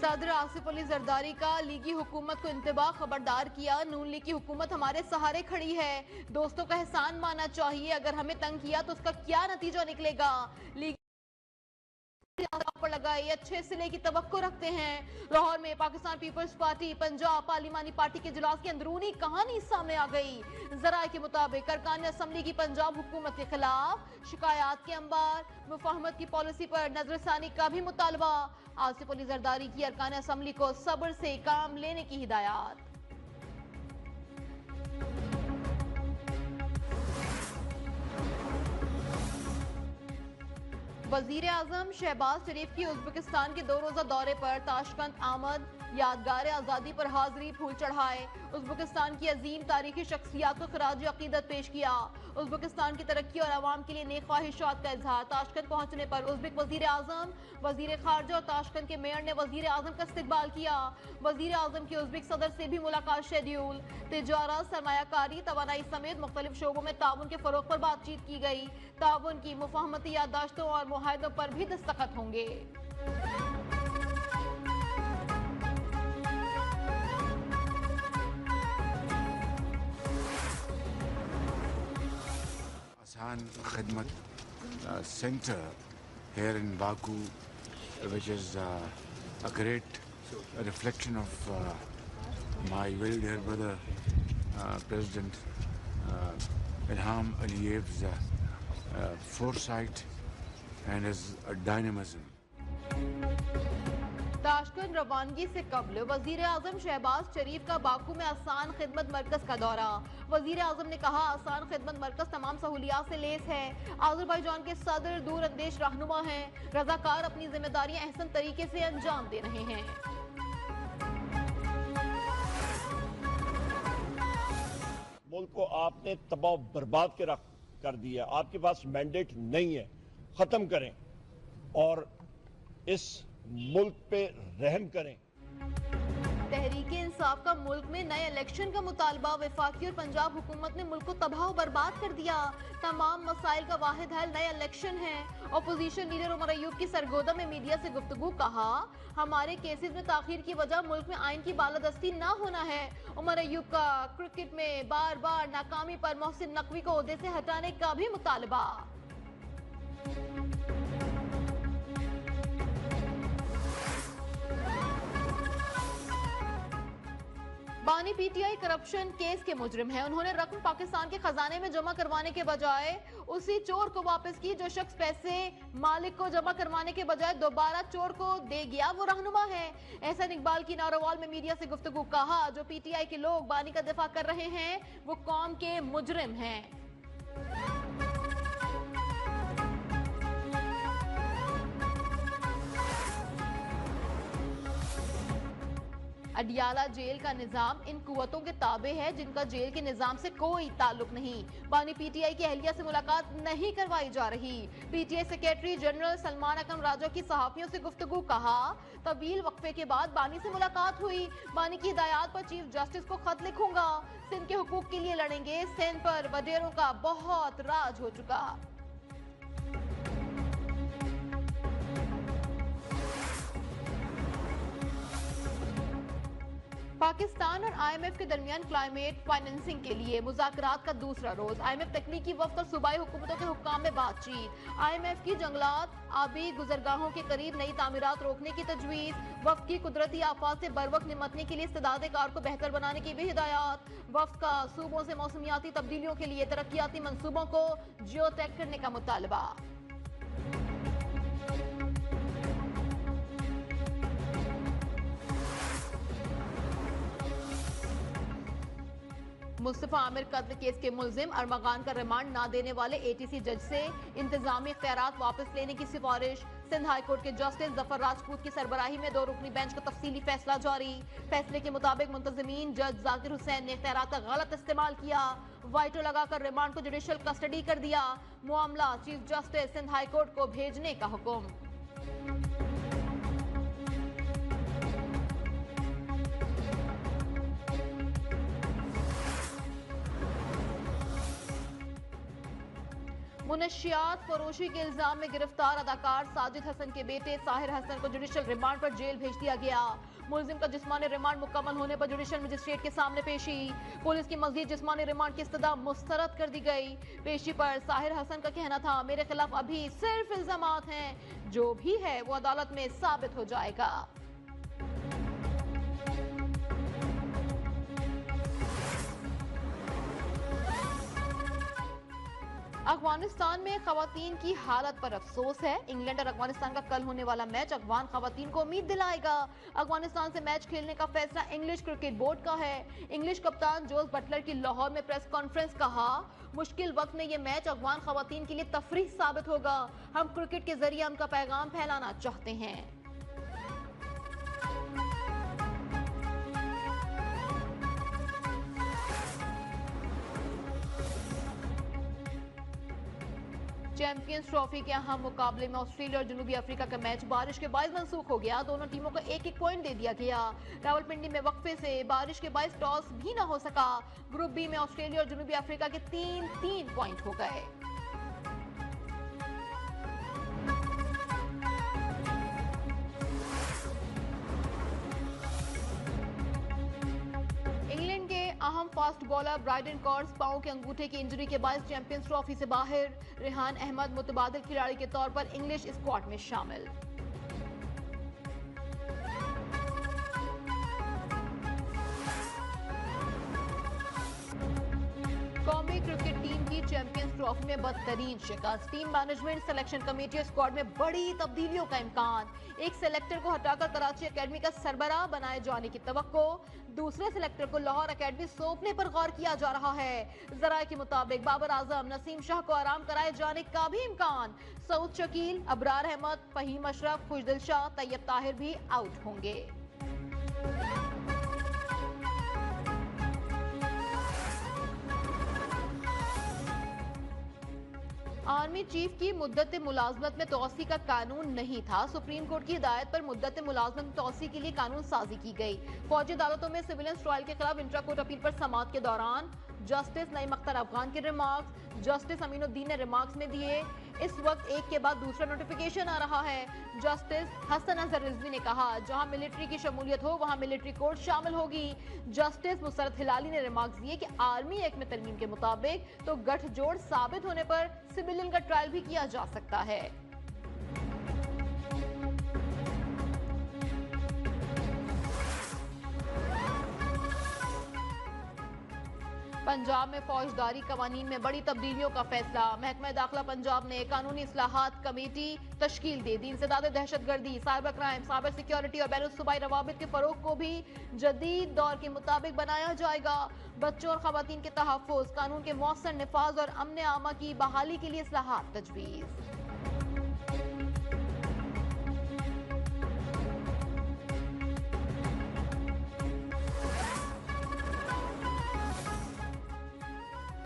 सदर आसिफ अली जरदारी का लीगी हुकूमत को इंतबा खबरदार किया। नून लीग की हुकूमत हमारे सहारे खड़ी है, दोस्तों का एहसान मानना चाहिए, अगर हमें तंग किया तो उसका क्या नतीजा निकलेगा। लीग पर लगाए अच्छे सिले की तवक्को रखते हैं। लाहौर में पाकिस्तान पीपल्स पार्टी पंजाब पार्लिमानी पार्टी के इजलास की अंदरूनी कहानी सामने आ गई। जराये के मुताबिक अरकान असम्बली की पंजाब हुकूमत के खिलाफ शिकायत के अंबार, मुफाहमत की पॉलिसी पर नजरसानी का भी मुतालबा। आसिफ अली जरदारी की अरकान असम्बली को सब्र से काम लेने की हिदायत। वजीर आजम शहबाज शरीफ की उज्बेकिस्तान के 2 रोजा दौरे पर ताशकंद आमद, यादगार आज़ादी पर हाजिरी फूल चढ़ाए, उज्बेकिस्तान की अजीम तारीखी शख्सियात को खराज अकीदत पेश किया। उज्बेकिस्तान की तरक्की और आवाम के लिए नेक ख्वाहिशात का इजहार। ताशकंद पहुंचने पर उज्बेक वजीर आजम, वजीर खारजा और ताशकंद के मेयर ने वजीर आजम का इस्तकबाल किया। वजीर आजम की उज्बेक सदर से भी मुलाकात शेड्यूल। तिजारत, सरमायाकारी, तवानाई समेत मुख्तलिफ शोबों में ताउन के फरोग पर बातचीत की गई। ताउन की मुफाहमती याददाश्तों और मुआहदों पर भी दस्तखत होंगे। Asan Khidmat Center here in Baku, which is a great reflection of my very dear brother, President Ilham Aliyev's foresight and his dynamism. Tashkent रवानगी से कबल वजीर आजम शहबाज शरीफ का बाकू में आसान खिदमत मरकज का दौरा। वजीर आजम ने कहा, आसान खिदमत मरकज तमाम सहूलियात से लेस है। आज़रबाईजान के सदर दूर अंदेश रहनुमा हैं, रजाकार अपनी जिम्मेदारियां अहसन तरीके से अंजाम दे रहे हैं। मुल्क को आपने तबाह बर्बाद कर दिया, आपके पास मैंडेट नहीं है, खत्म करें और इस मुल्क पे रहम करें। तहरीक इंसाफ का मुल्क में नए इलेक्शन का मुतालबा। वफाकी और पंजाब हुकूमत ने मुल्क को तबाह बर्बाद कर दिया। तमाम मसाइल का वाहिद हल नए इलेक्शन है। अपोजिशन लीडर उमर अयूब की सरगोदा में मीडिया से गुफ्तगू। कहा, हमारे केसेस में ताखीर की वजह मुल्क में आइन की बालादस्ती ना होना है। उमर अयूब का क्रिकेट में बार बार नाकामी पर मोहसिन नकवी को ओहदे से हटाने का भी मुतालबा। बानी पीटीआई करप्शन केस के मुजरिम है। उन्होंने रकम पाकिस्तान के खजाने में जमा करवाने के बजाय उसी चोर को वापस की जो शख्स पैसे मालिक को जमा करवाने के बजाय दोबारा चोर को दे गया, वो रहनुमा है। एहसन इकबाल की नारोवाल में मीडिया से गुफ्तगू। कहा, जो पीटीआई के लोग बानी का दिफा कर रहे हैं वो कौम के मुजरिम हैं। अडियाला जेल का निजाम इन कुव्वतों के ताबे है जिनका जेल के निजाम से कोई ताल्लुक नहीं। बानी पीटीआई की अहलिया से मुलाकात नहीं करवाई जा रही। पीटीआई सेक्रेटरी जनरल सलमान अकरम राजा की सहाफियों से गुफ्तगू। कहा, तवील वक्फे के बाद बानी से मुलाकात हुई। बानी की हिदायत पर चीफ जस्टिस को खत लिखूंगा। सिंध के हुकूक के लिए लड़ेंगे। सिंध पर वडेरों का बहुत राज हो चुका। पाकिस्तान और आईएमएफ के दरमियान क्लाइमेट फाइनेंसिंग के लिए मुज़ाकरात का दूसरा रोज। आईएमएफ तकनीकी वफ्द और सूबाई हुकूमतों के हुक्काम में बातचीत। आईएमएफ की जंगलात आबी गुजरगाहों के करीब नई तामीरात रोकने की तजवीज़। वफ्द की कुदरती आफात से बरवक्त निमटने के लिए इस्तेदाद कार को बेहतर बनाने की भी हिदायत। वफ्द का सूबों से मौसमियाती तब्दीलियों के लिए तरक्याती मंसूबों को जियो टैग करने का मुतालबा। मुस्तफा आमिर कत्ल केस के मुल्जिम अरमगान का रिमांड ना देने वाले एटीसी जज से इंतजामी इख्तियारात वापस लेने की सिफारिश। सिंध हाई कोर्ट के जस्टिस जफर राजपूत की सरबराही में 2 रुकनी बेंच का तफसीली फैसला जारी। फैसले के मुताबिक मुंतजमीन जज जाकिर हुसैन ने इख्तियारात का गलत इस्तेमाल किया। वाइटो लगाकर रिमांड को जुडिशल कस्टडी कर दिया। मामला chief justice Sindh high court को भेजने का हुक्म। मुनशियात फरोशी के इल्जाम में गिरफ्तार अदाकार साजिद हसन के बेटे साहिर हसन को जुडिशल रिमांड पर जेल भेज दिया गया। मुलजिम का जिस्मानी रिमांड मुकम्मल होने पर जुडिशल मजिस्ट्रेट के सामने पेशी। पुलिस की मजीद जिस्मानी रिमांड की इस्तदा मुस्तरद कर दी गई। पेशी पर साहिर हसन का कहना था, मेरे खिलाफ अभी सिर्फ इल्जामात हैं, जो भी है वो अदालत में साबित हो जाएगा। अफगानिस्तान में खवातीन की हालत पर अफसोस है। इंग्लैंड और अफगानिस्तान का कल होने वाला मैच अफगान खवातीन को उम्मीद दिलाएगा। अफगानिस्तान से मैच खेलने का फैसला इंग्लिश क्रिकेट बोर्ड का है। इंग्लिश कप्तान जोस बटलर की लाहौर में प्रेस कॉन्फ्रेंस कहा, मुश्किल वक्त में ये मैच अफगान खवातीन के लिए तफरीह साबित होगा। हम क्रिकेट के जरिए उनका पैगाम फैलाना चाहते हैं। चैंपियंस ट्रॉफी के अहम मुकाबले में ऑस्ट्रेलिया और जनूबी अफ्रीका का मैच बारिश के बायस मनसूख हो गया। दोनों टीमों को एक एक पॉइंट दे दिया गया। रावलपिंडी में वक्फे से बारिश के बायस टॉस भी न हो सका। ग्रुप बी में ऑस्ट्रेलिया और जनूबी अफ्रीका के 3-3 पॉइंट हो गए। अहम फास्ट बॉलर ब्राइडन कॉर्स पांव के अंगूठे की इंजरी के बाद चैंपियंस ट्रॉफी से बाहर। रेहान अहमद मुतबादिल खिलाड़ी के तौर पर इंग्लिश स्क्वाड में शामिल। कौमी क्रिकेट टीम की चैंपियंस ट्रॉफी में बदतरीन शिकस्त। टीम मैनेजमेंट, सिलेक्शन कमेटी और स्क्वाड में बड़ी तब्दीलियों का इम्कान। एक सेलेक्टर को हटाकर कराची एकेडमी का सरबराह बनाए जाने की तवक्को। दूसरे सेलेक्टर को लाहौर एकेडमी सौंपने पर गौर किया जा रहा है। जराये के मुताबिक बाबर आजम, नसीम शाह को आराम कराए जाने का भी इम्कान। सऊद शकील, अबरार अहमद, फहीम अशरफ, खुशदिल शाह, तैयब ताहिर भी आउट होंगे। आर्मी चीफ की मुद्दत मुलाजमत में तोसी का कानून नहीं था। सुप्रीम कोर्ट की हिदायत पर मुद्दत मुलाजमत में तोसी के लिए कानून साजी की गई। फौजी अदालतों में सिविलियंस ट्रायल के खिलाफ इंट्रा कोर्ट अपील पर समाअत के दौरान जस्टिस नईम अख्तर अफगान के रिमार्क्स, जस्टिस अमीनुद्दीन ने रिमार्क्स में दिए। इस वक्त एक के बाद दूसरा नोटिफिकेशन आ रहा है। जस्टिस हसन अजहर रिजवी ने कहा, जहां मिलिट्री की शमूलियत हो वहां मिलिट्री कोर्ट शामिल होगी। जस्टिस मुसरत हिलाली ने रिमार्क्स दिए कि आर्मी एक्ट में तरमीम के मुताबिक तो गठजोड़ साबित होने पर सिविलियन का ट्रायल भी किया जा सकता है। पंजाब में फौजदारी कवानीन में बड़ी तब्दीलियों का फैसला। महकमा दाखिला पंजाब ने कानूनी इस्लाहात कमेटी तश्कील दे दी। इंसदाद दहशतगर्दी, साइबर क्राइम, साइबर सिक्योरिटी और बैनुल सूबाई रवाबित के फरोग को भी जदीद दौर के मुताबिक बनाया जाएगा। बच्चों और खवातीन के तहफ़्फ़ुज़, कानून के मौसर निफाज और अमन आमा की बहाली के लिए इस्लाहात तजवीज़।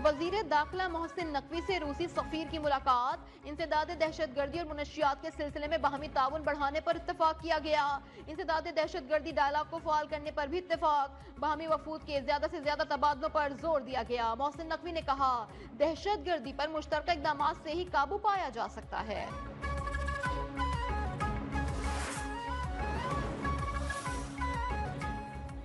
वजीर दाखिला मोहसिन नकवी से रूसी सफीर की मुलाकात। इंसदाद दहशतगर्दी और मुनशियात के सिलसिले में बाहमी ताउन बढ़ाने पर इत्तेफाक किया गया। इंसदाद दहशतगर्दी डायलॉग को फाल करने पर भी इत्तेफाक। बाहमी वफूद के ज्यादा से ज्यादा तबादलों पर जोर दिया गया। मोहसिन नकवी ने कहा, दहशतगर्दी पर मुश्तरका इक़दाम से ही काबू पाया जा सकता है।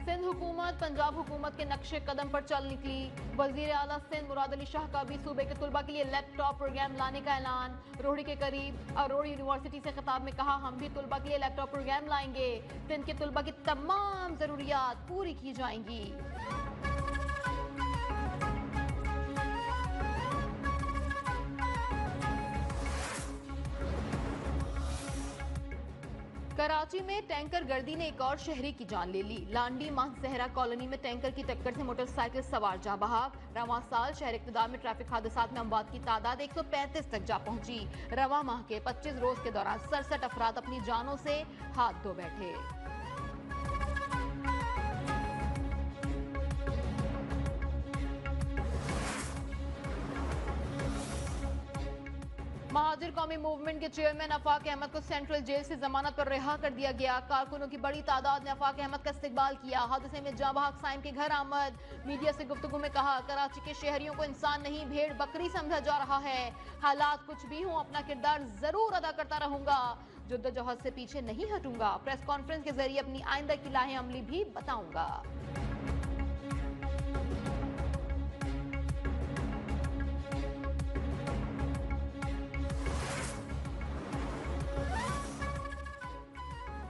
सिंध हुकूमत पंजाब हुकूमत के नक्शे कदम पर चल निकली। वजीर आला सिंध मुराद अली शाह का भी सूबे के तुलबा के लिए लैपटॉप प्रोग्राम लाने का ऐलान। रोहड़ी के करीब रोहड़ी यूनिवर्सिटी से खिताब में कहा, हम भी तुलबा के लिए लैपटॉप प्रोग्राम लाएंगे। सिंध के तुलबा की तमाम जरूरियात पूरी की जाएंगी। कराची में टैंकर गर्दी ने एक और शहरी की जान ले ली। लांडी मानसहरा कॉलोनी में टैंकर की टक्कर से मोटरसाइकिल सवार जा बहाक। रवां साल शहर इक़्तिदार में ट्रैफिक हादसात में अमवात की तादाद 135 तक जा पहुंची। रवां माह के 25 रोज के दौरान 67 अफराद अपनी जानों से हाथ धो बैठे। महाजिर कौमी मूवमेंट के चेयरमैन अफाक अहमद को सेंट्रल जेल से जमानत पर रिहा कर दिया गया। कारकुनों की बड़ी तादाद ने अफाक अहमद का इस्तकबाल किया। हादसे में जाँ बहक साइम के घर आमद। मीडिया से गुफ्तगू में कहा, कराची के शहरियों को इंसान नहीं भेड़ बकरी समझा जा रहा है। हालात कुछ भी हों, अपना किरदार जरूर अदा करता रहूंगा। जद्दोजहद से पीछे नहीं हटूंगा। प्रेस कॉन्फ्रेंस के जरिए अपनी आइंदा की लाहे अमली भी बताऊंगा।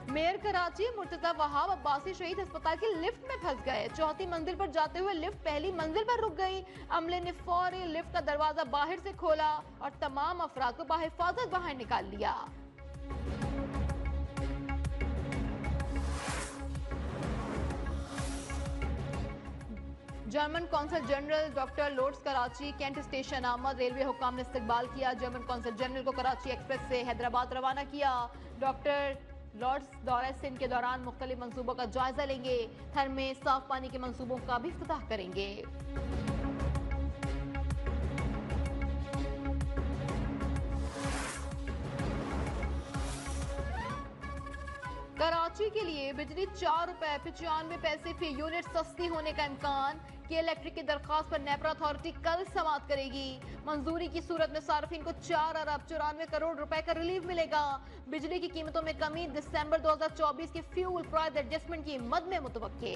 मेयर कराची मुर्तजा वहाब अब्बासी शहीद अस्पताल की लिफ्ट में फंस गए। चौथी मंजिल पर जाते हुए लिफ्ट पहली मंजिल पर रुक गई। अमले ने फौरी लिफ्ट का दरवाजा बाहर से खोला और तमाम अफराद को बाहिफाजत बाहर निकाल लिया। German consul general doctor lords Karachi cantt station आमद। रेलवे हुकाम ने इस्तकबाल किया। जर्मन कौंसल जनरल को कराची एक्सप्रेस से हैदराबाद रवाना किया। डॉक्टर लॉर्ड्स दौरे सिंध के दौरान मुख्तलिफ मंसूबों का जायजा लेंगे। थर में साफ पानी के मंसूबों का भी इफ्तिताह करेंगे। कराची के लिए बिजली 4 रुपए 95 पैसे फी यूनिट सस्ती होने का इम्कान। के इलेक्ट्रिक की दरखास्त पर नेपरा अथॉरिटी कल समाअत करेगी। मंजूरी की सूरत में सार्फिन को 4 अरब 94 करोड़ रुपए का रिलीफ मिलेगा। बिजली की कीमतों में कमी दिसंबर 2024 के फ्यूल प्राइस एडजस्टमेंट की मद में मुतवक्के।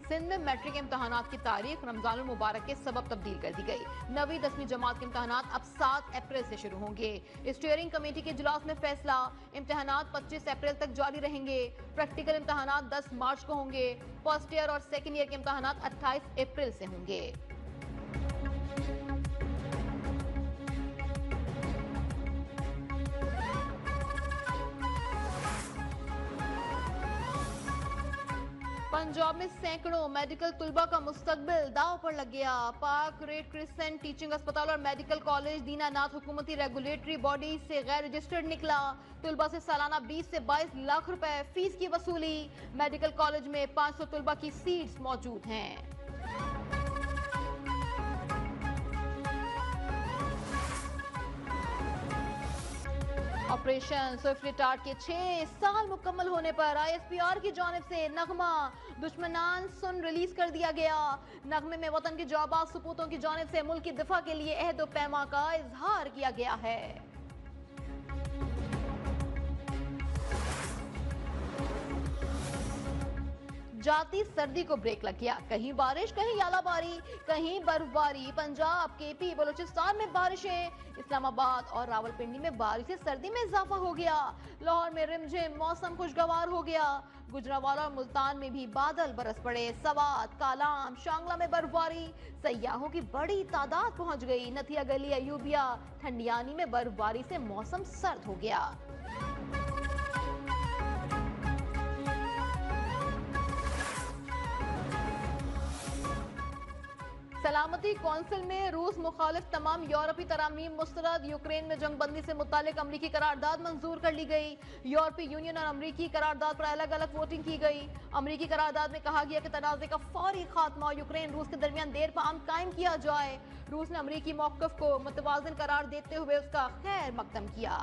सिंध में मैट्रिक इम्तहानात की तारीख रमजानुल मुबारक के सबब तब्दील कर दी गई। 9वीं 10वीं जमात के इम्तहानात अब 7 अप्रैल से शुरू होंगे। स्टीयरिंग कमेटी के इजलास में फैसला, इम्तहानात 25 अप्रैल तक जारी रहेंगे। प्रैक्टिकल इम्तहानात 10 मार्च को होंगे। फर्स्ट ईयर और सेकेंड ईयर के इम्तहानात 28 अप्रैल से होंगे। पंजाब में सैकड़ों मेडिकल तुलबा का मुस्तकबिल दाव पर लग गया। पाक रेड क्रिसेंट टीचिंग अस्पताल और मेडिकल कॉलेज दीनानाथ हुकूमती रेगुलेटरी बॉडी से गैर रजिस्टर्ड निकला। तुलबा से सालाना 20 से 22 लाख रुपए फीस की वसूली। मेडिकल कॉलेज में 500 तुलबा की सीट्स मौजूद हैं। ऑपरेशन स्विफ्ट रिटार्ट के 6 साल मुकम्मल होने पर ISPR की जानिब से नगमा दुश्मनान सुन रिलीज कर दिया गया। नगमे में वतन के जाबाज सपूतों की जानिब से मुल्क की दिफा के लिए अहद व पैमा का इजहार किया गया है। जाती सर्दी को ब्रेक लग गया। कहीं बारिश, कहीं आलाबारी, कहीं बर्फबारी। पंजाब, KP, बलूचिस्तान में बारिशें। इस्लामाबाद और रावलपिंडी में बारिश से सर्दी में इजाफा हो गया। लाहौर में रिमझिम मौसम खुशगवार हो गया। गुजरावाला और मुल्तान में भी बादल बरस पड़े। सवात, कालाम, शांगला में बर्फबारी। सयाहों की बड़ी तादाद पहुंच गई। नथिया गली, अयूबिया, ठंडियानी में बर्फबारी से मौसम सर्द हो गया। सलामती कौंसिल में रूस मुखालिफ तमाम यूरोपीय तरामीम मुस्तरद। यूक्रेन में जंगबंदी से मुतालिक अमरीकी करारदाद मंजूर कर ली गई। यूरोपीय यूनियन और अमरीकी करारदाद पर अलग अलग वोटिंग की गई। अमरीकी करारदाद में कहा गया कि तनाज़े का फौरी खात्मा और यूक्रेन रूस के दरमियान देर पाम कायम किया जाए। रूस ने अमरीकी मौक़िफ़ को मुतवाज़िन करार देते हुए उसका खैर मकदम किया।